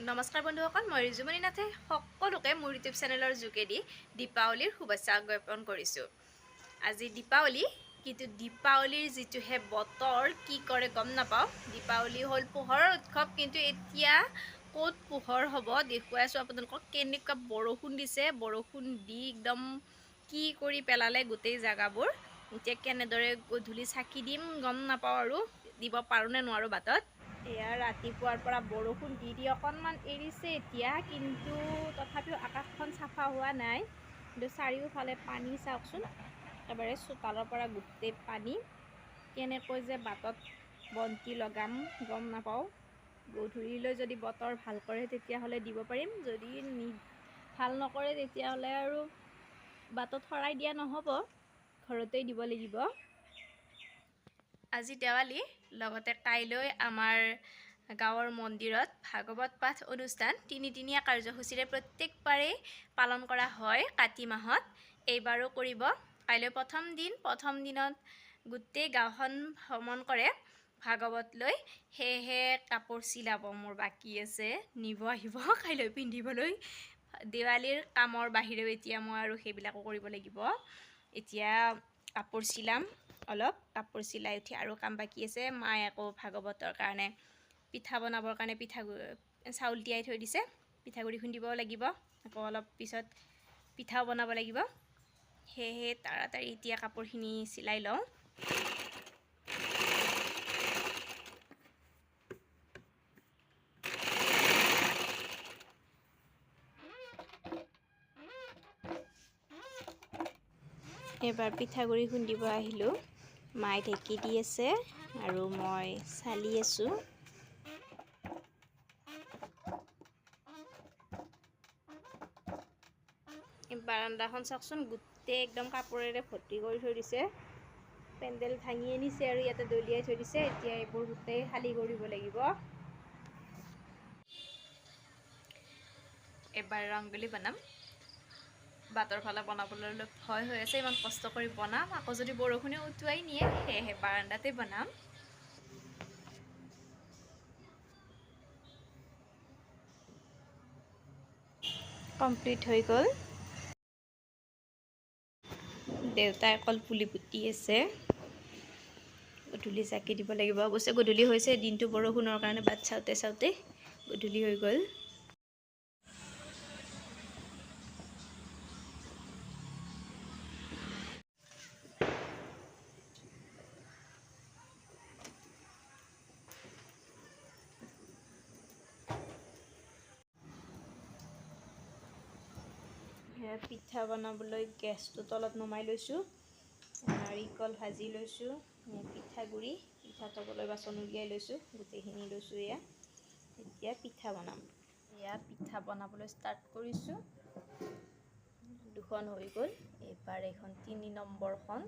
নমস্কাৰ বন্ধুসকল, মই ৰিজুমণি নাথে সকলোকে মোৰ ইউটিউব চেনেলৰ যোগেদি দীপাৱলীৰ শুভেচ্ছা জ্ঞাপন কৰিছোঁ। আজি দীপাৱলী, কিন্তু দীপাৱলীৰ যিটোহে বতৰ কি কৰে গম নাপাওঁ। দীপাৱলী হ'ল পোহৰৰ উৎসৱ, কিন্তু এতিয়া ক'ত পোহৰ হ'ব দেখুৱাই আছোঁ আপোনালোকক। কেনেকুৱা বৰষুণ দিছে, বৰষুণ দি একদম কি কৰি পেলালে গোটেই জেগাবোৰ। এতিয়া কেনেদৰে গধূলি চাকি দিম গম নাপাওঁ, আৰু দিব পাৰোঁ নে নোৱাৰোঁ বাটত। এয়া ৰাতিপুৱাৰ পৰা বৰষুণ দি অকণমান এৰিছে এতিয়া, কিন্তু তথাপিও আকাশখন চাফা হোৱা নাই। কিন্তু চাৰিওফালে পানী চাওকচোন, একেবাৰে চোতালৰ পৰা গোটেই পানী। কেনেকৈ যে বাটত বন্তি লগাম গম নাপাওঁ। গধূলিলৈ যদি বতৰ ভাল কৰে তেতিয়াহ'লে দিব পাৰিম, যদি ভাল নকৰে তেতিয়াহ'লে আৰু বাটত শৰাই দিয়া নহ'ব, ঘৰতেই দিব লাগিব। আজি দেৱালী, লগতে কাইলৈ আমাৰ গাঁৱৰ মন্দিৰত ভাগৱত পাঠ অনুষ্ঠান তিনিদিনীয়া কাৰ্যসূচীৰে প্ৰত্যেকবাৰেই পালন কৰা হয় কাতি মাহত। এইবাৰো কৰিব। কাইলৈ প্ৰথম দিনত গোটেই গাঁওখন ভ্ৰমণ কৰে ভাগৱত লৈ। সেয়েহে কাপোৰ চিলাব মোৰ বাকী আছে, নিব আহিব কাইলৈ পিন্ধিবলৈ। দেৱালীৰ কামৰ বাহিৰেও এতিয়া মই আৰু সেইবিলাকো কৰিব লাগিব। এতিয়া কাপোৰ চিলাম, অলপ কাপোৰ চিলাই উঠি আৰু কাম বাকী আছে। মায়ে আকৌ ভাগৱতৰ কাৰণে পিঠা বনাবৰ কাৰণে চাউল তিয়াই থৈ দিছে, পিঠাগুড়ি খুন্দিব লাগিব। আকৌ অলপ পিছত পিঠাও বনাব লাগিব। সেয়েহে তাড়াতাড়ি এতিয়া কাপোৰখিনি চিলাই লওঁ। এবাৰ পিঠাগুড়ি খুন্দিব আহিলোঁ। মায়ে ঢেঁকী দি আছে আৰু মই চালি আছোঁ। বাৰান্দাখন চাওকচোন, গোটেই একদম কাপোৰেৰে ভৰ্তি কৰি থৈ দিছে। পেণ্ডেল ভাঙি আনিছে আৰু ইয়াতে দলিয়াই থৈ দিছে। এতিয়া এইবোৰ গোটেই খালী কৰিব লাগিব। এবাৰ ৰংগোলী বনাম। বাটৰ ফালে বনাবলৈ অলপ ভয় হৈ আছে, ইমান কষ্ট কৰি বনাম, আকৌ যদি বৰষুণে উটুৱাই নিয়ে, সেয়েহে বাৰান্দাতে বনাম। কমপ্লিট হৈ গ'ল। দেউতাই অকল পুলি পুতি আছে। গধূলি চাকি দিব লাগিব। অৱশ্যে গধূলি হৈছে, দিনটো বৰষুণৰ কাৰণে বাট চাওঁতে চাওঁতে গধূলি হৈ গ'ল। পিঠা বনাবলৈ গেছটো তলত নমাই লৈছোঁ। নাৰিকল ভাজি লৈছোঁ। পিঠাগুড়ি, পিঠা থ'বলৈ বাচন উলিয়াই লৈছোঁ। গোটেইখিনি লৈছোঁ। এতিয়া পিঠা বনাম। পিঠা বনাবলৈ ষ্টাৰ্ট কৰিছোঁ। দুখন হৈ গ'ল, এইবাৰ এইখন 3 নম্বৰখন।